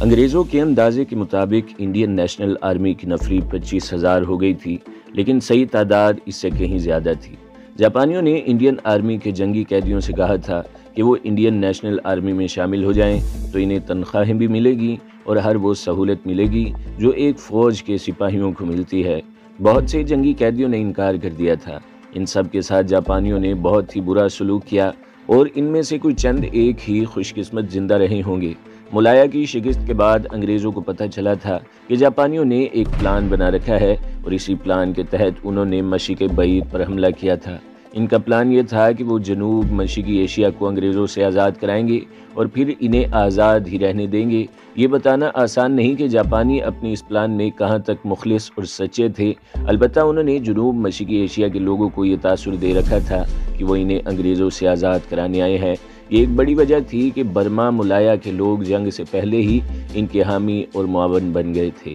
انگریزوں کے اندازے کے مطابق انڈین نیشنل آرمی کی نفری 25,000 ہو گئی تھی، لیکن صحیح تعداد اس سے کہیں زیادہ تھی۔ جاپانیوں نے انڈین آرمی کے جنگی قیدیوں سے کہا تھا کہ وہ انڈین نیشنل آرمی میں شامل ہو جائیں تو انہیں تنخواہیں بھی ملے گی اور ہر وہ سہولت ملے گی جو ایک فوج کے سپاہیوں کو ملتی ہے۔ بہت سے جنگی قیدیوں نے انکار کر دیا تھا۔ ان سب کے ساتھ جاپانیوں نے بہت ہی برا سلوک کیا اور ان میں سے کوئی چند ایک ہی خوش قسمت زندہ رہے ہوں گے۔ ملایا کی شکست کے بعد انگریزوں کو پتہ چلا تھا کہ جاپانیوں نے ایک پلان بنا رکھا ہے اور اسی پلان کے تحت انہوں نے مشرق بعید پر حملہ کیا تھا۔ ان کا پلان یہ تھا کہ وہ جنوب مشرقی ایشیا کو انگریزوں سے آزاد کرائیں گے اور پھر انہیں آزاد ہی رہنے دیں گے۔ یہ بتانا آسان نہیں کہ جاپانی اپنی اس پلان میں کہاں تک مخلص اور سچے تھے، البتہ انہوں نے جنوب مشرقی ایشیا کے لوگوں کو یہ تاثر دے رکھا تھا کہ وہ انہیں انگریزوں سے آزاد کرانے آئے ہیں۔ یہ ایک بڑی وجہ تھی کہ برما ملایا کے لوگ جنگ سے پہلے ہی ان کے حامی اور معاون بن گئے تھے۔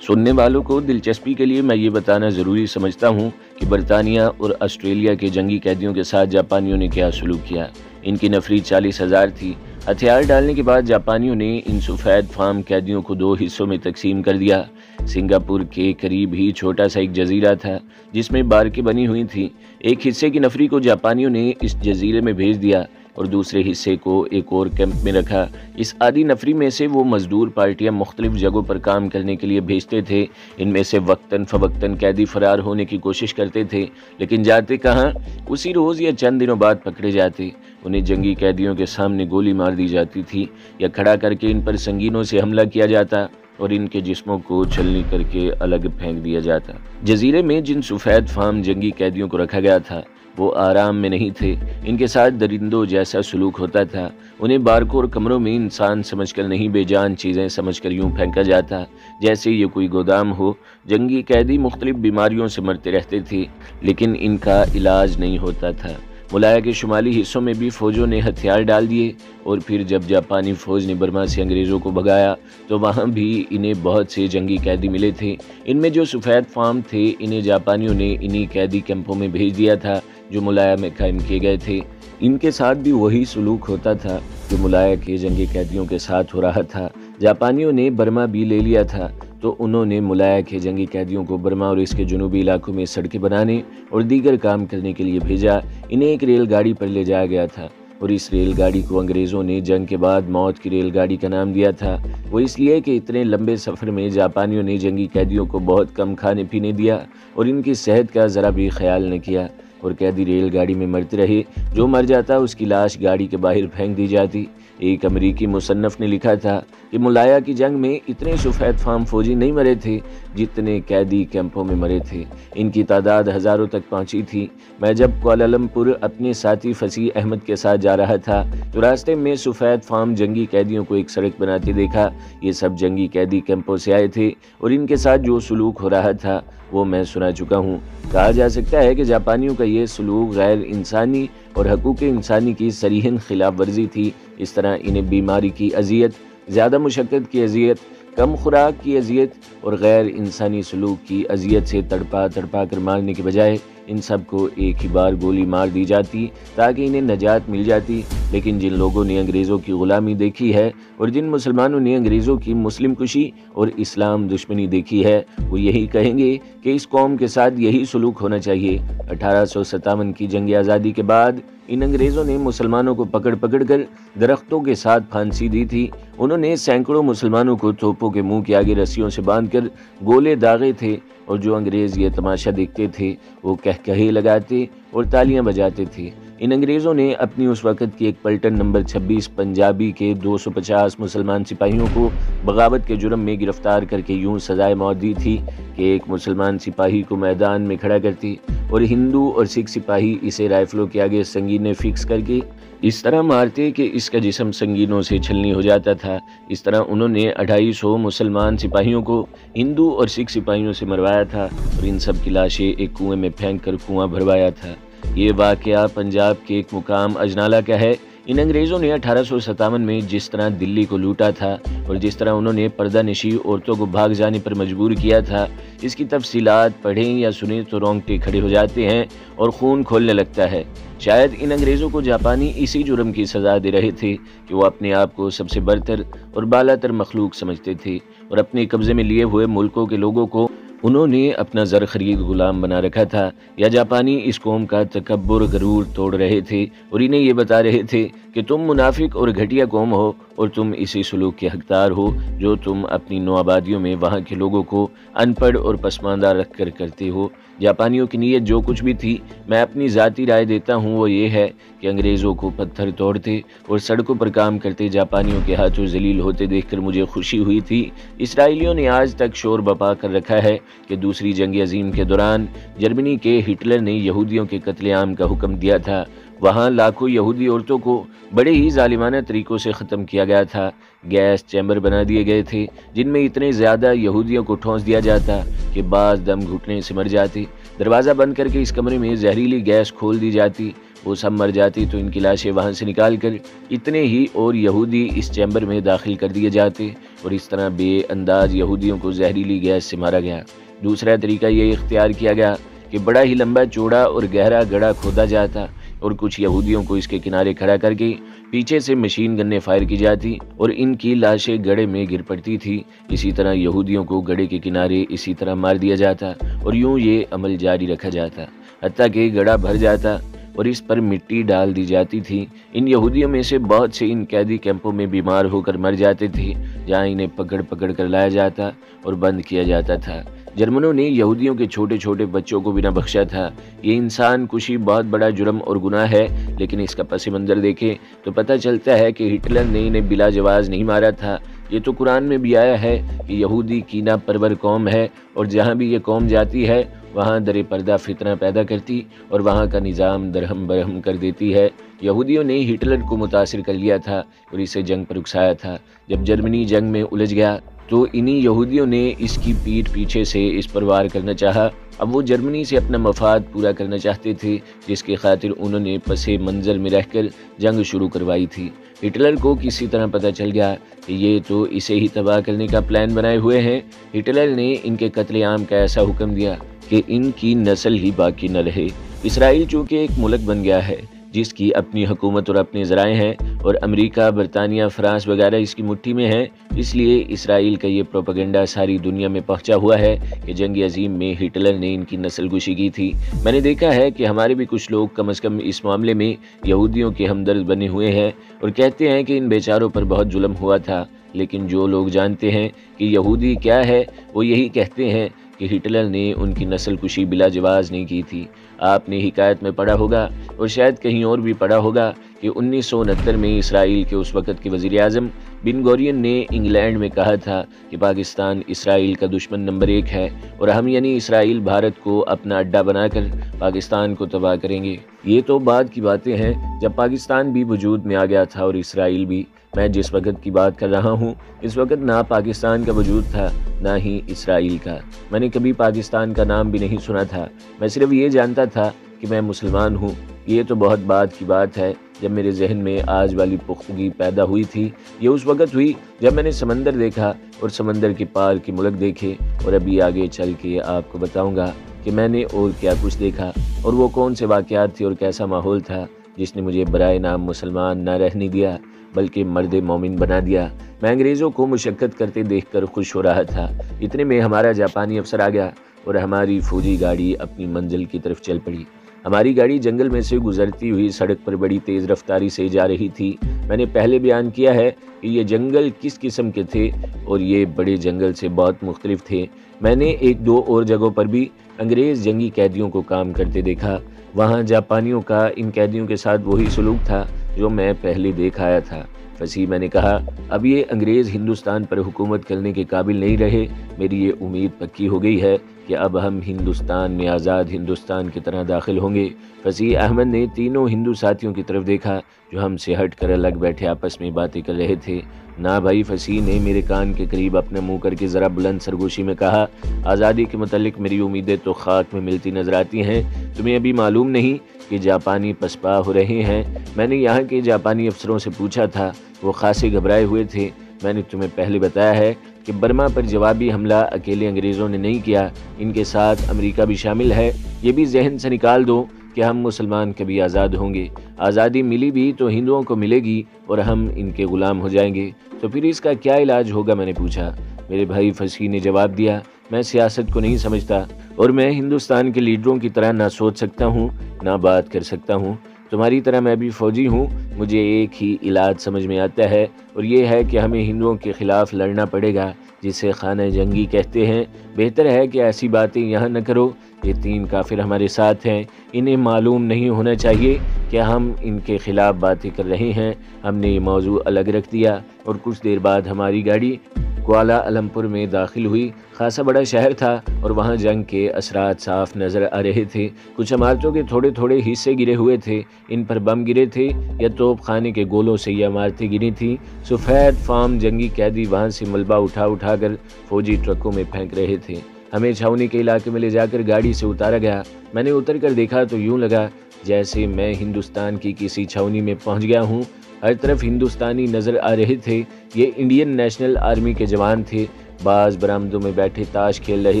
سننے والوں کو دلچسپی کے لیے میں یہ بتانا ضروری سمجھتا ہوں کہ برطانیہ اور آسٹریلیا کے جنگی قیدیوں کے ساتھ جاپانیوں نے کیا سلوک کیا۔ ان کی نفری 40,000 تھی۔ ہتھیار ڈالنے کے بعد جاپانیوں نے ان سفید فام قیدیوں کو 2 حصوں میں تقسیم کر دیا۔ سنگاپور کے قریب ہی چھوٹا سا ایک جزیرہ تھا جس میں بارکیں بنی ہوئی تھیں۔ ایک حصے کی نفری کو جاپانیوں نے اس جزیرے میں بھیج دیا اور دوسرے حصے کو ایک اور کیمپ میں رکھا۔ اس آدھی نفری میں سے وہ مزدور پارٹیاں مختلف جگہوں پر کام کرنے کے لیے بھیجتے تھے۔ ان میں سے وقتاً فوقتاً قیدی فرار ہونے کی کوشش کرتے تھے، لیکن جاتے کہاں، اسی روز یا چند دنوں بعد پکڑے جاتے۔ انہیں جنگی قیدیوں کے سامنے گولی مار دی جاتی تھی یا کھڑا کر کے ان پر سنگینوں سے حملہ کیا جاتا اور ان کے جسموں کو چھلنی کر کے الگ پھینک دیا جاتا۔ جزیرے میں جن سفید فام جنگی قیدیوں کو رکھا گیا تھا وہ آرام میں نہیں تھے۔ ان کے ساتھ درندوں جیسا سلوک ہوتا تھا۔ انہیں بارکوں اور کمروں میں انسان سمجھ کر نہیں، بے جان چیزیں سمجھ کر یوں پھینکا جاتا جیسے یہ کوئی گودام ہو۔ جنگی قیدی مختلف بیماریوں سے مرتے رہتے تھے، لیکن ان کا علاج نہیں ہوتا تھا۔ ملایا کے شمالی حصوں میں بھی فوجوں نے ہتھیار ڈال دیے اور پھر جب جاپانی فوج نے برما سے انگریزوں کو بھگایا تو وہاں بھی انہیں بہت سے جنگی قیدی ملے تھے۔ ان میں جو سفید فام تھے انہیں جاپانیوں نے انہی قیدی کیمپوں میں بھیج دیا تھا جو ملایا میں قائم کیے گئے تھے۔ ان کے ساتھ بھی وہی سلوک ہوتا تھا جو ملایا کے جنگی قیدیوں کے ساتھ ہو رہا تھا۔ جاپانیوں نے برما بھی لے لیا تھا تو انہوں نے ملایا کے جنگی قیدیوں کو برما اور اس کے جنوبی علاقوں میں سڑکیں بنانے اور دیگر کام کرنے کے لیے بھیجا۔ انہیں ایک ریل گاڑی پر لے جایا گیا تھا اور اس ریل گاڑی کو انگریزوں نے جنگ کے بعد موت کی ریل گاڑی کا نام دیا تھا۔ وہ اس لیے کہ اتنے لمبے سفر میں جاپانیوں نے جنگی قیدیوں کو بہت کم کھانے پینے دیا اور ان کی صحت کا ذرا بھی خیال نہ کیا، اور قیدی ریل گاڑی میں مرتے رہے۔ جو مر جاتا اس کی لاش گاڑی کے باہر پھینک دی جاتی۔ ایک امریکی مصنف نے لکھا تھا کہ ملایا کی جنگ میں اتنے سفید فام فوجی نہیں مرے تھے جتنے قیدی کیمپوں میں مرے تھے۔ ان کی تعداد ہزاروں تک پہنچی تھی۔ میں جب کوالالمپور اپنے ساتھی فصیح احمد کے ساتھ جا رہا تھا تو راستے میں سفید فام جنگی قیدیوں کو ایک سڑک بناتے دیکھا۔ یہ سب جنگی قیدی کیمپوں سے آئے تھے اور ان کے ساتھ جو سلوک ہو رہا تھا وہ میں سنا چکا ہوں۔ کہا جا سکتا ہے کہ جاپانیوں کا یہ سلوک غیر انسانی اور حقوق انسانی کی صریحاً خلاف ورزی تھی۔ اس طرح انہیں بیماری کی اذیت، زیادہ مشقت کی اذیت، کم خوراک کی اذیت اور غیر انسانی سلوک کی اذیت سے تڑپا کر مارنے کے بجائے ان سب کو ایک ہی بار گولی مار دی جاتی تاکہ انہیں نجات مل جاتی۔ لیکن جن لوگوں نے انگریزوں کی غلامی دیکھی ہے اور جن مسلمانوں نے انگریزوں کی مسلم کشی اور اسلام دشمنی دیکھی ہے وہ یہی کہیں گے کہ اس قوم کے ساتھ یہی سلوک ہونا چاہیے۔ 1857 کی جنگ آزادی کے بعد ان انگریزوں نے مسلمانوں کو پکڑ کر درختوں کے ساتھ پھانسی دی تھی۔ انہوں نے سینکڑوں مسلمانوں کو توپوں کے منہ کے آگے رسیوں سے باندھ کر گولے داغے تھے، اور جو انگریز یہ تماشا دیکھتے تھے وہ کہے لگاتے اور تالیاں بجاتے تھے۔ ان انگریزوں نے اپنی اس وقت کی ایک پلٹن نمبر 26 پنجابی کے 250 مسلمان سپاہیوں کو بغاوت کے جرم میں گرفتار کر کے یوں سزائے موت دی تھی کہ ایک مسلمان سپاہی کو میدان میں کھڑا کرتی اور ہندو اور سکھ سپاہی اسے رائفلوں کے آگے سنگینے فکس کر کے اس طرح مارتے کہ اس کا جسم سنگینوں سے چھلنی ہو جاتا تھا۔ اس طرح انہوں نے 250 مسلمان سپاہیوں کو ہندو اور سکھ سپاہیوں سے مروایا تھا اور ان سب کی لاشیں ایک کنویں میں پھینک کر کنواں بھروایا تھا۔ یہ واقعہ پنجاب کے ایک مقام اجنالہ کا ہے۔ ان انگریزوں نے 1857 میں جس طرح دلی کو لوٹا تھا اور جس طرح انہوں نے پردہ نشی عورتوں کو بھاگ جانے پر مجبور کیا تھا، اس کی تفصیلات پڑھیں یا سنیں تو رونگٹے کھڑے ہو جاتے ہیں اور خون کھولنے لگتا ہے۔ شاید ان انگریزوں کو جاپانی اسی جرم کی سزا دے رہے تھے کہ وہ اپنے آپ کو سب سے برتر اور بالا تر مخلوق سمجھتے تھے اور اپنے قبضے میں لیے ہوئے ملکوں کے لوگوں کو انہوں نے اپنا زر خرید غلام بنا رکھا تھا، یا جاپانی اس قوم کا تکبر غرور توڑ رہے تھے اور انہیں یہ بتا رہے تھے کہ تم منافق اور گھٹیا قوم ہو اور تم اسی سلوک کے حقدار ہو جو تم اپنی نوآبادیوں میں وہاں کے لوگوں کو ان پڑھ اور پسماندہ رکھ کر کرتے ہو۔ جاپانیوں کی نیت جو کچھ بھی تھی، میں اپنی ذاتی رائے دیتا ہوں وہ یہ ہے کہ انگریزوں کو پتھر توڑتے اور سڑکوں پر کام کرتے جاپانیوں کے ہاتھوں ذلیل ہوتے دیکھ کر مجھے خوشی ہوئی تھی۔ اسرائیلیوں نے آج تک شور بپا کر رکھا ہے کہ دوسری جنگ عظیم کے دوران جرمنی کے ہٹلر نے یہودیوں کے قتل عام کا حکم دیا تھا۔ وہاں لاکھوں یہودی عورتوں کو بڑے ہی ظالمانہ طریقوں سے ختم کیا گیا تھا۔ گیس چیمبر بنا دیے گئے تھے جن میں اتنے زیادہ یہودیوں کو ٹھونس دیا جاتا کہ بعض دم گھٹنے سے مر جاتے۔ دروازہ بند کر کے اس کمرے میں زہریلی گیس کھول دی جاتی، وہ سب مر جاتی تو ان کی لاشیں وہاں سے نکال کر اتنے ہی اور یہودی اس چیمبر میں داخل کر دیے جاتے اور اس طرح بے انداز یہودیوں کو زہریلی گیس سے مارا گیا۔ دوسرا طریقہ یہ اختیار کیا گیا کہ بڑا ہی لمبا چوڑا اور گہرا گڑھا کھودا جاتا اور کچھ یہودیوں کو اس کے کنارے کھڑا کر کے پیچھے سے مشین گنیں فائر کی جاتی اور ان کی لاشیں گڑھے میں گر پڑتی تھی۔ اسی طرح یہودیوں کو گڑھے کے کنارے اسی طرح مار دیا جاتا اور یوں یہ عمل جاری رکھا جاتا حتیٰ کہ گڑھا بھر جاتا اور اس پر مٹی ڈال دی جاتی تھی۔ ان یہودیوں میں سے بہت سے ان قیدی کیمپوں میں بیمار ہو کر مر جاتے تھے جہاں انہیں پکڑ پکڑ کر لایا جاتا اور بند کیا جاتا تھا۔ جرمنوں نے یہودیوں کے چھوٹے چھوٹے بچوں کو بھی نہ بخشا تھا۔ یہ انسان کشی بہت بڑا جرم اور گناہ ہے، لیکن اس کا پس منظر دیکھیں تو پتہ چلتا ہے کہ ہٹلر نے انہیں بلا جواز نہیں مارا تھا۔ یہ تو قرآن میں بھی آیا ہے کہ یہودی کینہ پرور قوم ہے اور جہاں بھی یہ قوم جاتی ہے وہاں در پردہ فتنہ پیدا کرتی اور وہاں کا نظام درہم برہم کر دیتی ہے۔ یہودیوں نے ہٹلر کو متاثر کر لیا تھا اور اسے جنگ پر اکسایا تھا۔ جب جرمنی جنگ میں الجھ گیا تو انہی یہودیوں نے اس کی پیٹھ پیچھے سے اس پر وار کرنا چاہا۔ اب وہ جرمنی سے اپنا مفاد پورا کرنا چاہتے تھے جس کے خاطر انہوں نے پس منظر میں رہ کر جنگ شروع کروائی تھی۔ ہٹلر کو کسی طرح پتہ چل گیا کہ یہ تو اسے ہی تباہ کرنے کا پلان بنائے ہوئے ہیں۔ ہٹلر نے ان کے قتل عام کا ایسا حکم دیا کہ ان کی نسل ہی باقی نہ رہے۔ اسرائیل چونکہ ایک ملک بن گیا ہے جس کی اپنی حکومت اور اپنے ذرائع ہیں اور امریکہ، برطانیہ، فرانس وغیرہ اس کی مٹھی میں ہیں، اس لیے اسرائیل کا یہ پروپیگنڈا ساری دنیا میں پہنچا ہوا ہے کہ جنگ عظیم میں ہٹلر نے ان کی نسل کشی کی تھی۔ میں نے دیکھا ہے کہ ہمارے بھی کچھ لوگ کم از کم اس معاملے میں یہودیوں کے ہمدرد بنے ہوئے ہیں اور کہتے ہیں کہ ان بیچاروں پر بہت ظلم ہوا تھا، لیکن جو لوگ جانتے ہیں کہ یہودی کیا ہے وہ یہی کہتے ہیں کہ ہٹلر نے ان کی نسل کشی بلا جواز نہیں کی تھی۔ آپ نے حکایت میں پڑھا ہوگا اور شاید کہیں اور بھی پڑھا ہوگا کہ 1969 میں اسرائیل کے اس وقت کے وزیر اعظم بن گورین نے انگلینڈ میں کہا تھا کہ پاکستان اسرائیل کا دشمن نمبر 1 ہے اور ہم یعنی اسرائیل بھارت کو اپنا اڈا بنا کر پاکستان کو تباہ کریں گے۔ یہ تو بعد کی باتیں ہیں جب پاکستان بھی وجود میں آ گیا تھا اور اسرائیل بھی۔ میں جس وقت کی بات کر رہا ہوں اس وقت نہ پاکستان کا وجود تھا نہ ہی اسرائیل کا۔ میں نے کبھی پاکستان کا نام بھی نہیں سنا تھا، میں صرف یہ جانتا تھا کہ میں مسلمان ہوں۔ یہ تو بہت بعد کی بات ہے جب میرے ذہن میں آج والی پختگی پیدا ہوئی تھی۔ یہ اس وقت ہوئی جب میں نے سمندر دیکھا اور سمندر کے پار کے ملک دیکھے، اور ابھی آگے چل کے آپ کو بتاؤں گا کہ میں نے اور کیا کچھ دیکھا اور وہ کون سے واقعات تھے اور کیسا ماحول تھا جس نے مجھے برائے نام مسلمان نہ رہنے دیا بلکہ مرد مومن بنا دیا۔ میں انگریزوں کو مشقت کرتے دیکھ کر خوش ہو رہا تھا۔ اتنے میں ہمارا جاپانی افسر آ گیا اور ہماری فوجی گاڑی اپنی منزل کی طرف چل پڑی۔ ہماری گاڑی جنگل میں سے گزرتی ہوئی سڑک پر بڑی تیز رفتاری سے جا رہی تھی۔ میں نے پہلے بیان کیا ہے کہ یہ جنگل کس قسم کے تھے اور یہ بڑے جنگل سے بہت مختلف تھے۔ میں نے 1-2 اور جگہوں پر بھی انگریز جنگی قیدیوں کو کام کرتے دیکھا۔ وہاں جاپانیوں کا ان قیدیوں کے ساتھ وہی سلوک تھا جو میں پہلے دیکھ آیا تھا۔ فصیح میں نے کہا اب یہ انگریز ہندوستان پر حکومت کرنے کے قابل نہیں رہے، میری یہ امید پکی ہو گئی ہے کہ اب ہم ہندوستان میں آزاد ہندوستان کی طرح داخل ہوں گے۔ فصیح احمد نے تینوں ہندو ساتھیوں کی طرف دیکھا جو ہم سے ہٹ کر الگ بیٹھے آپس میں باتیں کر رہے تھے۔ نا بھائی، فصیح نے میرے کان کے قریب اپنا منہ کر کے ذرا بلند سرگوشی میں کہا، آزادی کے متعلق میری امیدیں تو خاک میں ملتی نظر آتی ہیں۔ تمہیں ابھی معلوم نہیں کہ جاپانی پسپا ہو رہے ہیں؟ میں نے یہاں کے جاپانی افسروں سے پوچھا تھا، وہ خاصے گھبرائے ہوئے تھے۔ میں نے تمہیں پہلے بتایا ہے کہ برما پر جوابی حملہ اکیلے انگریزوں نے نہیں کیا، ان کے ساتھ امریکہ بھی شامل ہے۔ یہ بھی ذہن سے نکال دو کہ ہم مسلمان کبھی آزاد ہوں گے، آزادی ملی بھی تو ہندوؤں کو ملے گی اور ہم ان کے غلام ہو جائیں گے، تو پھر اس کا کیا علاج ہوگا؟ میں نے پوچھا۔ میرے بھائی فصیح نے جواب دیا، میں سیاست کو نہیں سمجھتا اور میں ہندوستان کے لیڈروں کی طرح نہ سوچ سکتا ہوں نہ بات کر سکتا ہوں۔ تمہاری طرح میں بھی فوجی ہوں، مجھے ایک ہی علاج سمجھ میں آتا ہے اور یہ ہے کہ ہمیں ہندوؤں کے خلاف لڑنا پڑے گا، جسے خانہ جنگی کہتے ہیں۔ بہتر ہے کہ ایسی باتیں یہاں نہ کرو۔ یہ تین کافر ہمارے ساتھ ہیں، انہیں معلوم نہیں ہونا چاہیے کہ ہم ان کے خلاف باتیں کر رہے ہیں۔ ہم نے یہ موضوع الگ رکھ دیا اور کچھ دیر بعد ہماری گاڑی کوالالمپور میں داخل ہوئی۔ خاصا بڑا شہر تھا اور وہاں جنگ کے اثرات صاف نظر آ رہے تھے۔ کچھ عمارتوں کے تھوڑے تھوڑے حصے گرے ہوئے تھے، ان پر بم گرے تھے یا توپ خانے کے گولوں سے یہ عمارتیں گری تھیں۔ سفید فام جنگی قیدی وہاں سے ملبہ اٹھا کر فوجی ٹرکوں میں پھینک رہے تھے۔ ہمیں چھاؤنی کے علاقے میں لے جا کر گاڑی سے اتارا گیا۔ میں نے اتر کر دیکھا تو یوں لگا جیسے میں ہندوستان کی کسی چھاؤنی میں پہنچ گیا ہوں۔ ہر طرف ہندوستانی نظر آ رہے تھے، یہ انڈین نیشنل آرمی کے جوان تھے۔ بعض برآمدوں میں بیٹھے تاش کھیل رہے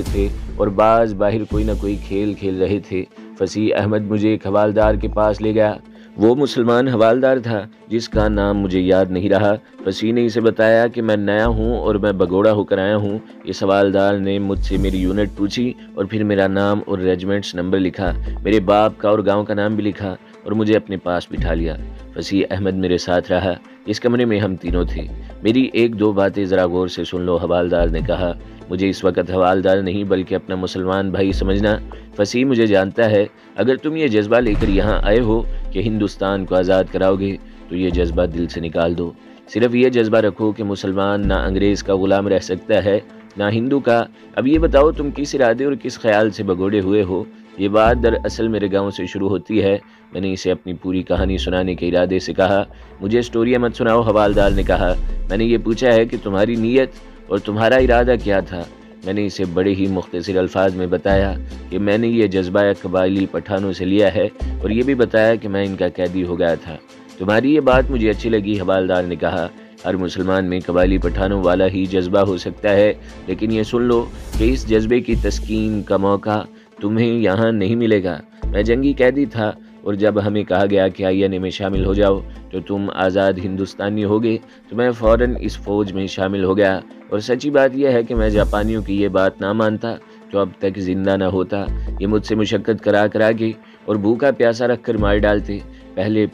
تھے اور بعض باہر کوئی نہ کوئی کھیل کھیل رہے تھے۔ فصیح احمد مجھے ایک حوالدار کے پاس لے گیا۔ وہ مسلمان حوالدار تھا جس کا نام مجھے یاد نہیں رہا۔ فصیح نے اسے بتایا کہ میں نیا ہوں اور میں بگوڑا ہو کر آیا ہوں۔ اس حوالدار نے مجھ سے میری یونٹ پوچھی اور پھر میرا نام اور ریجمنٹس نمبر لکھا، میرے باپ کا اور گاؤں کا نام بھی لکھا اور مجھے اپنے پاس بٹھا لیا۔ فصیح احمد میرے ساتھ رہا۔ اس کمرے میں ہم تینوں تھے۔ میری ایک دو باتیں ذرا غور سے سن لو، حوالدار نے کہا۔ مجھے اس وقت حوالدار نہیں بلکہ اپنا مسلمان بھائی سمجھنا۔ فصیح مجھے جانتا ہے، اگر تم یہ جذبہ لے کر یہاں آئے ہو کہ ہندوستان کو آزاد کراؤ گے تو یہ جذبہ دل سے نکال دو۔ صرف یہ جذبہ رکھو کہ مسلمان نہ انگریز کا غلام رہ سکتا ہے نہ ہندو کا۔ اب یہ بتاؤ تم کس ارادے اور کس خیال سے بگوڑے ہوئے ہو؟ یہ بات دراصل میرے گاؤں سے شروع ہوتی ہے۔ میں نے اسے اپنی پوری کہانی سنانے کے ارادے سے کہا۔ مجھے سٹوریاں مت سناؤ، حوالدار نے کہا۔ میں نے یہ پوچھا ہے کہ تمہاری نیت اور تمہارا ارادہ کیا تھا؟ میں نے اسے بڑے ہی مختصر الفاظ میں بتایا کہ میں نے یہ جذبہ قبائلی پٹھانوں سے لیا ہے اور یہ بھی بتایا کہ میں ان کا قیدی ہو گیا تھا۔ تمہاری یہ بات مجھے اچھی لگی، حوالدار نے کہا۔ ہر مسلمان میں قبائلی پٹھانوں والا ہی جذبہ ہو سکتا ہے، لیکن یہ سن لو کہ اس جذبے کی تسکین کا موقع تمہیں یہاں نہیں ملے گا۔ میں جنگی قیدی تھا اور جب ہمیں کہا گیا کہ INA میں شامل ہو جاؤ تو تم آزاد ہندوستانی ہوگے تو میں فوراً اس فوج میں شامل ہو گیا، اور سچی بات یہ ہے کہ میں جاپانیوں کی یہ بات نہ مانتا تو اب تک زندہ نہ ہوتا۔ یہ مجھ سے مشقت کرا کے اور بھوکا پیاسا رکھ کر مار ڈالتے۔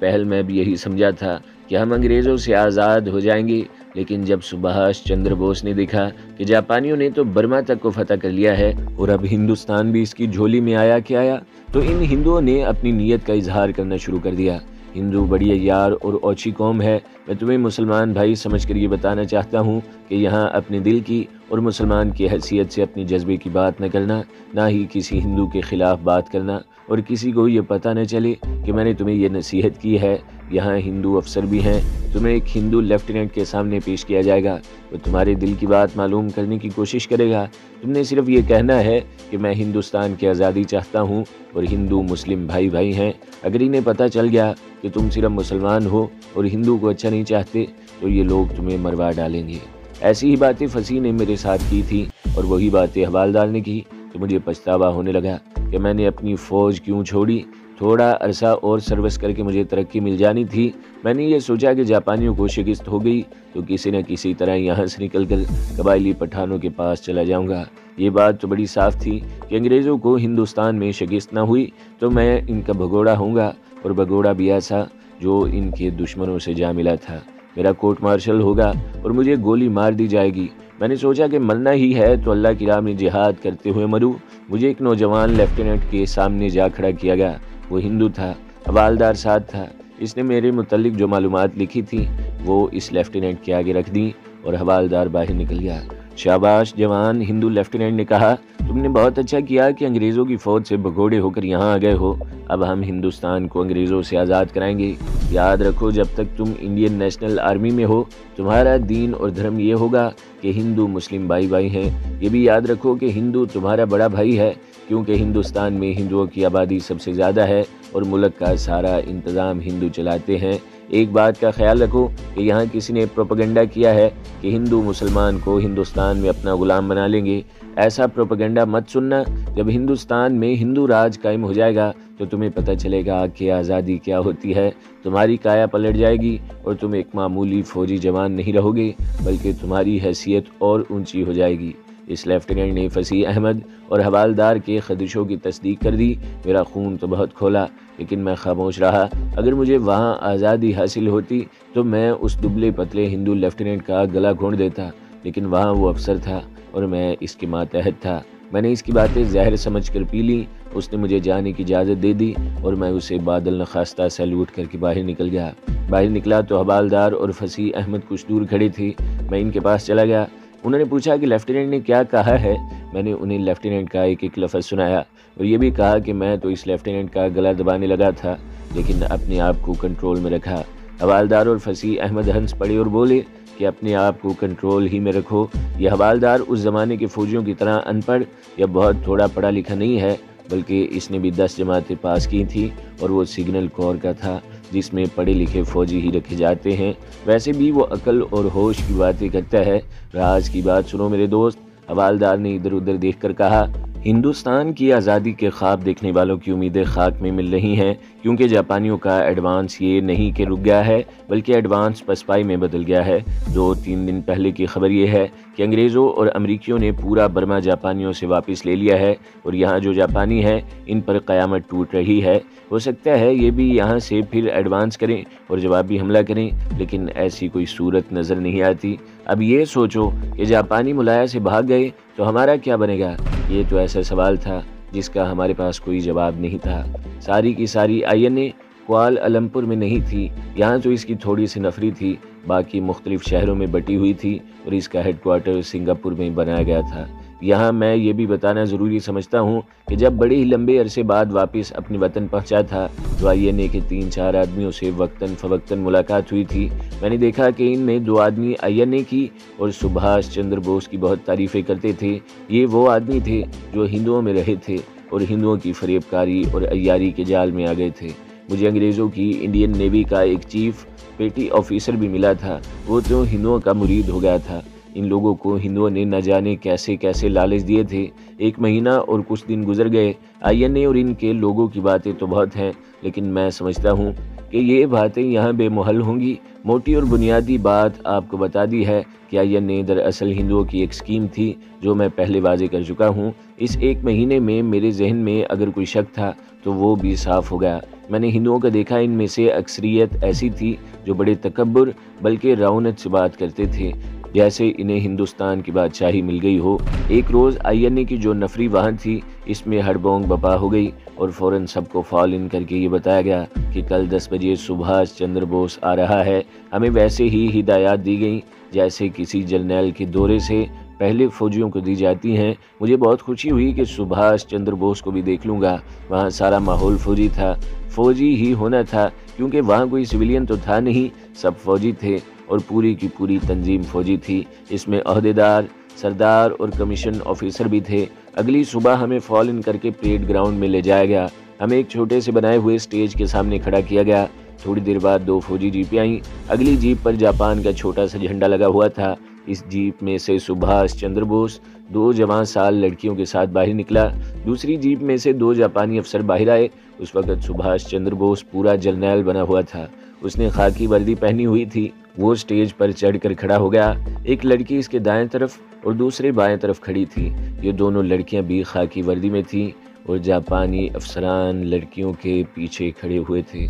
پہل میں بھی یہی سمجھا تھا کہ ہم انگریزوں سے آزاد ہو جائیں گے، لیکن جب سبھاش چندر بوس نے دیکھا کہ جاپانیوں نے تو برما تک کو فتح کر لیا ہے اور اب ہندوستان بھی اس کی جھولی میں آیا تو ان ہندوؤں نے اپنی نیت کا اظہار کرنا شروع کر دیا۔ ہندو بڑی یار اور اوچھی قوم ہے۔ میں تمہیں مسلمان بھائی سمجھ کر یہ بتانا چاہتا ہوں کہ یہاں اپنے دل کی اور مسلمان کی حیثیت سے اپنی جذبے کی بات نہ کرنا، نہ ہی کسی ہندو کے خلاف بات کرنا، اور کسی کو یہ پتہ نہ چلے کہ میں نے تمہیں یہ نصیحت کی ہے۔ یہاں ہندو افسر بھی ہیں، تمہیں ایک ہندو لیفٹیننٹ کے سامنے پیش کیا جائے گا، وہ تمہارے دل کی بات معلوم کرنے کی کوشش کرے گا۔ تم نے صرف یہ کہنا ہے کہ میں ہندوستان کی آزادی چاہتا ہوں اور ہندو مسلم بھائی ہیں۔ اگر انہیں پتہ چل گیا کہ تم صرف مسلمان ہو اور ہندو کو اچھا نہیں چاہتے تو یہ لوگ تمہیں مروا ڈالیں گے۔ ایسی ہی باتیں فصیح نے میرے ساتھ کی تھی اور وہی باتیں حوالدار نے کی تو مجھے پچھتاوا ہونے لگا کہ میں نے اپنی فوج کیوں چھوڑی۔ تھوڑا عرصہ اور سروس کر کے مجھے ترقی مل جانی تھی۔ میں نے یہ سوچا کہ جاپانیوں کو شکست ہو گئی تو کسی نہ کسی طرح یہاں سے نکل کر قبائلی پٹھانوں کے پاس چلا جاؤں گا۔ یہ بات تو بڑی صاف تھی کہ انگریزوں کو ہندوستان میں شکست نہ ہوئی تو میں ان کا بھگوڑا ہوں گا، اور بھگوڑا بھی ایسا جو ان کے دشمنوں سے جا ملا تھا۔ میرا کورٹ مارشل ہوگا اور مجھے گولی مار دی جائے گی۔ میں نے سوچا کہ مرنا ہی ہے تو اللہ کی راہ میں جہاد کرتے ہوئے مروں۔ مجھے ایک نوجوان لیفٹیننٹ کے سامنے جا کھڑا کیا گیا۔ وہ ہندو تھا، حوالدار ساتھ تھا۔ اس نے میرے متعلق جو معلومات لکھی تھی وہ اس لیفٹیننٹ کے آگے رکھ دیں اور حوالدار باہر نکل گیا۔ شاباش جوان، ہندو لیفٹیننٹ نے کہا، تم نے بہت اچھا کیا کہ انگریزوں کی فوج سے بھگوڑے ہو کر یہاں آ گئے ہو۔ اب ہم ہندوستان کو انگریزوں سے آزاد کرائیں گے۔ یاد رکھو جب تک تم انڈین نیشنل آرمی میں ہو تمہارا دین اور دھرم یہ ہوگا کہ ہندو مسلم بھائی بھائی ہیں۔ یہ بھی یاد رکھو کہ ہندو تمہارا بڑا بھائی ہے، کیونکہ ہندوستان میں ہندوؤں کی آبادی سب سے زیادہ ہے اور ملک کا سارا انتظام ہندو چلاتے ہیں۔ ایک بات کا خیال رکھو کہ یہاں کسی نے پروپیگنڈا کیا ہے کہ ہندو مسلمان کو ہندوستان میں اپنا غلام بنا لیں گے۔ ایسا پروپیگنڈا مت سننا۔ جب ہندوستان میں ہندو راج قائم ہو جائے گا تو تمہیں پتہ چلے گا کہ آزادی کیا ہوتی ہے۔ تمہاری کایا پلٹ جائے گی اور تم ایک معمولی فوجی جوان نہیں رہو گے، بلکہ تمہاری حیثیت اور اونچی ہو جائے گی۔ اس لیفٹیننٹ نے فصیح احمد اور حوالدار کے خدشوں کی تصدیق کر دی۔ میرا خون تو بہت کھولا، لیکن میں خاموش رہا۔ اگر مجھے وہاں آزادی حاصل ہوتی تو میں اس دبلے پتلے ہندو لیفٹیننٹ کا گلا گھونٹ دیتا، لیکن وہاں وہ افسر تھا اور میں اس کے ماتحت تھا۔ میں نے اس کی باتیں زہر سمجھ کر پی لی۔ اس نے مجھے جانے کی اجازت دے دی اور میں اسے بادل نخواستہ سیلوٹ کر کے باہر نکل گیا۔ باہر نکلا تو حوالدار اور فصیح احمد کچھ دور کھڑے تھے۔ میں ان کے پاس چلا گیا۔ انہوں نے پوچھا کہ لیفٹیننٹ نے کیا کہا ہے۔ میں نے انہیں لیفٹیننٹ کا ایک ایک لفظ سنایا اور یہ بھی کہا کہ میں تو اس لیفٹیننٹ کا گلا دبانے لگا تھا، لیکن اپنے آپ کو کنٹرول میں رکھا۔ حوالدار اور فصیح احمد ہنس پڑے اور بولے کہ اپنے آپ کو کنٹرول ہی میں رکھو۔ یہ حوالدار اس زمانے کے فوجیوں کی طرح ان پڑھ یا بہت تھوڑا پڑھا لکھا نہیں ہے، بلکہ اس نے بھی 10 جماعتیں پاس کی تھیں اور وہ سگنل کور کا تھا، جس میں پڑھے لکھے فوجی ہی رکھے جاتے ہیں۔ ویسے بھی وہ عقل اور ہوش کی باتیں کرتا ہے۔ راز کی بات سنو میرے دوست، حوالدار نے ادھر ادھر دیکھ کر کہا، ہندوستان کی آزادی کے خواب دیکھنے والوں کی امیدیں خاک میں مل رہی ہیں، کیونکہ جاپانیوں کا ایڈوانس یہ نہیں کہ رک گیا ہے، بلکہ ایڈوانس پسپائی میں بدل گیا ہے۔ 2-3 دن پہلے کی خبر یہ ہے کہ انگریزوں اور امریکیوں نے پورا برما جاپانیوں سے واپس لے لیا ہے اور یہاں جو جاپانی ہیں ان پر قیامت ٹوٹ رہی ہے۔ ہو سکتا ہے یہ بھی یہاں سے پھر ایڈوانس کریں اور جوابی حملہ کریں، لیکن ایسی کوئی صورت نظر نہیں آتی۔ اب یہ سوچو کہ جاپانی ملایا سے بھاگ گئے تو ہمارا کیا بنے گا؟ یہ تو ایسا سوال تھا جس کا ہمارے پاس کوئی جواب نہیں تھا۔ ساری کی ساری INA کوالالمپور میں نہیں تھی، یہاں تو اس کی تھوڑی سی نفری تھی، باقی مختلف شہروں میں بٹی ہوئی تھی اور اس کا ہیڈ کوارٹر سنگاپور میں بنایا گیا تھا۔ یہاں میں یہ بھی بتانا ضروری سمجھتا ہوں کہ جب بڑے ہی لمبے عرصے بعد واپس اپنے وطن پہنچا تھا تو INA کے 3-4 آدمیوں سے وقتاً فوقتاً ملاقات ہوئی تھی۔ میں نے دیکھا کہ ان میں 2 آدمی INA کی اور سبھاش چندر بوس کی بہت تعریفیں کرتے تھے۔ یہ وہ آدمی تھے جو ہندوؤں میں رہے تھے اور ہندوؤں کی فریب کاری اور عیاری کے جال میں آ گئے تھے۔ مجھے انگریزوں کی انڈین نیوی کا ایک چیف پیٹی آفیسر بھی ملا تھا، وہ تو ہندوؤں کا مرید ہو گیا تھا۔ ان لوگوں کو ہندوؤں نے نہ جانے کیسے کیسے لالچ دیے تھے۔ 1 مہینہ اور کچھ دن گزر گئے۔ INA اور ان کے لوگوں کی باتیں تو بہت ہیں، لیکن میں سمجھتا ہوں کہ یہ باتیں یہاں بے محل ہوں گی۔ موٹی اور بنیادی بات آپ کو بتا دی ہے کہ INA دراصل ہندوؤں کی ایک سکیم تھی، جو میں پہلے واضح کر چکا ہوں۔ اس 1 مہینے میں میرے ذہن میں اگر کوئی شک تھا تو وہ بھی صاف ہو گیا۔ میں نے ہندوؤں کا دیکھا، ان میں سے اکثریت ایسی تھی جو بڑے تکبر بلکہ رعونت سے بات کرتے تھے، جیسے انہیں ہندوستان کی بادشاہی مل گئی ہو۔ ایک روز INA کی جو نفری وہاں تھی، اس میں ہڑبونگ بپا ہو گئی اور فوراً سب کو فال ان کر کے یہ بتایا گیا کہ کل 10 بجے سبھاش چندر بوس آ رہا ہے۔ ہمیں ویسے ہی ہدایات دی گئیں جیسے کسی جرنیل کے دورے سے پہلے فوجیوں کو دی جاتی ہیں۔ مجھے بہت خوشی ہوئی کہ سبھاش چندر بوس کو بھی دیکھ لوں گا۔ وہاں سارا ماحول فوجی تھا، فوجی ہی ہونا تھا، کیونکہ وہاں کوئی سویلین تو تھا نہیں، سب فوجی تھے اور پوری کی پوری تنظیم فوجی تھی۔ اس میں عہدیدار، سردار اور کمیشن آفیسر بھی تھے۔ اگلی صبح ہمیں فال ان کر کے پریڈ گراؤنڈ میں لے جایا گیا۔ ہمیں ایک چھوٹے سے بنائے ہوئے سٹیج کے سامنے کھڑا کیا گیا۔ تھوڑی دیر بعد 2 فوجی جیپیں آئیں۔ اگلی جیپ پر جاپان کا چھوٹا سا جھنڈا لگا ہوا تھا۔ اس جیپ میں سے سبھاش چندر بوس 2 جوان سال لڑکیوں کے ساتھ باہر نکلا۔ دوسری جیپ میں سے 2 جاپانی افسر باہر آئے۔ اس وقت سبھاش چندر بوس پورا جرنیل بنا ہوا تھا۔ اس نے خاکی وردی پہنی ہوئی تھی۔ وہ سٹیج پر چڑھ کر کھڑا ہو گیا۔ ایک لڑکی اس کے دائیں طرف اور دوسرے بائیں طرف کھڑی تھی۔ یہ دونوں لڑکیاں بھی خاکی وردی میں تھیں اور جاپانی افسران لڑکیوں کے پیچھے کھڑے ہوئے تھے۔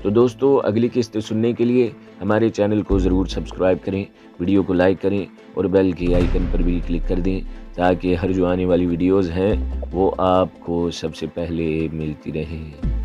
تو دوستو، اگلی قسط سننے کے لیے ہمارے چینل کو ضرور سبسکرائب کریں، ویڈیو کو لائک کریں اور بیل کے آئیکن پر بھی کلک کر دیں تاکہ ہر جو آنے والی ویڈیوز ہیں وہ آپ کو سب سے پہلے ملتی رہیں۔